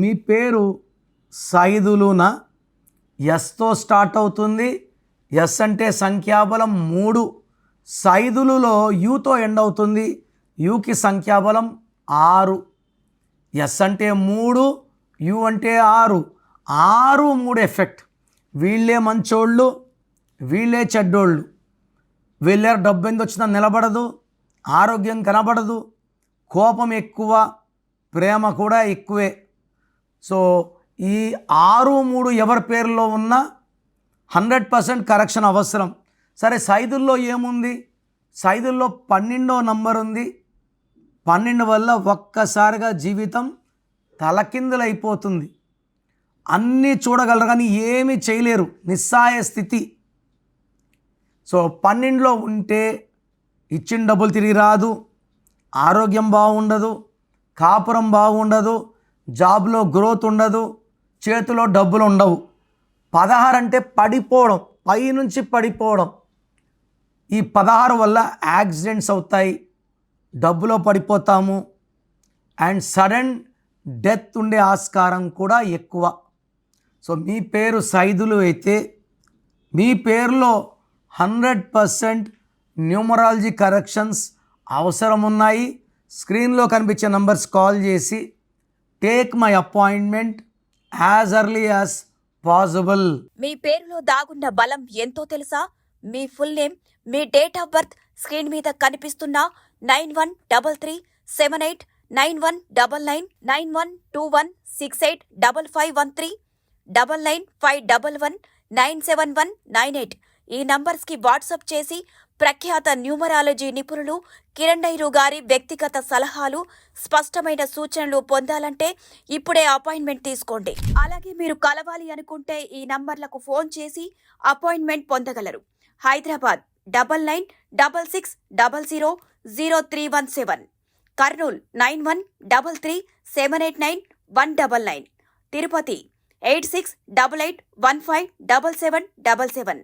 మీ పేరు సైదులునా? ఎస్తో స్టార్ట్ అవుతుంది. ఎస్ అంటే సంఖ్యాబలం 3. సైదులులో యూతో ఎండ్ అవుతుంది. యూకి సంఖ్యాబలం 6. ఎస్ అంటే 3, యు అంటే 6. 6, 3 ఎఫెక్ట్. వీళ్ళే మంచోళ్ళు, వీళ్ళే చెడ్డోళ్ళు. వీళ్ళ డబ్బు ఎంత వచ్చినా నిలబడదు, ఆరోగ్యం కనబడదు, కోపం ఎక్కువ, ప్రేమ కూడా ఎక్కువే. సో ఈ 6, 3 ఎవరి పేరులో ఉన్నా 100% కరెక్షన్ అవసరం. సరే, సైదుల్లో ఏముంది? సైదుల్లో 12వ నంబర్ ఉంది. 12 వల్ల ఒక్కసారిగా జీవితం తలకిందులైపోతుంది. అన్నీ చూడగలరు కానీ ఏమీ చేయలేరు, నిస్సహాయ స్థితి. సో 12లో ఉంటే ఇచ్చిన డబ్బులు తిరిగి రాదు, ఆరోగ్యం బాగుండదు, కాపురం బాగుండదు, జాబ్లో గ్రోత్ ఉండదు, చేతిలో డబ్బులు ఉండవు. 16 అంటే పడిపోవడం, పైనుంచి పడిపోవడం. ఈ 16 వల్ల యాక్సిడెంట్స్ అవుతాయి, డబ్బులో పడిపోతాము, అండ్ సడన్ డెత్ ఉండే ఆస్కారం కూడా ఎక్కువ. సో మీ పేరు సైదులు అయితే మీ పేరులో 100% న్యూమరాలజీ కరెక్షన్స్ అవసరం ఉన్నాయి. స్క్రీన్లో కనిపించే నంబర్స్ కాల్ చేసి take my appointment as early as possible. మీ పేరులో దాగున్న బలం ఎంతో తెలుసా? మీ ఫుల్ నేమ్, మీ డేట్ ఆఫ్ బర్త్ స్క్రీన్ మీద కనిపిస్తున్న 913378 9199 9121685513 995111 97198 ఈ నంబర్స్కి వాట్సాప్ చేసి ప్రఖ్యాత న్యూమరాలజీ నిపుణులు కిరణ్ డైరు గారి వ్యక్తిగత సలహాలు, స్పష్టమైన సూచనలు పొందాలంటే ఇప్పుడే అపాయింట్మెంట్ తీసుకోండి. అలాగే మీరు కలవాలి అనుకుంటే ఈ నంబర్లకు ఫోన్ చేసి అపాయింట్మెంట్ పొందగలరు. హైదరాబాద్ 9966000317, కర్నూల్ 9133789199, తిరుపతి 8688157777.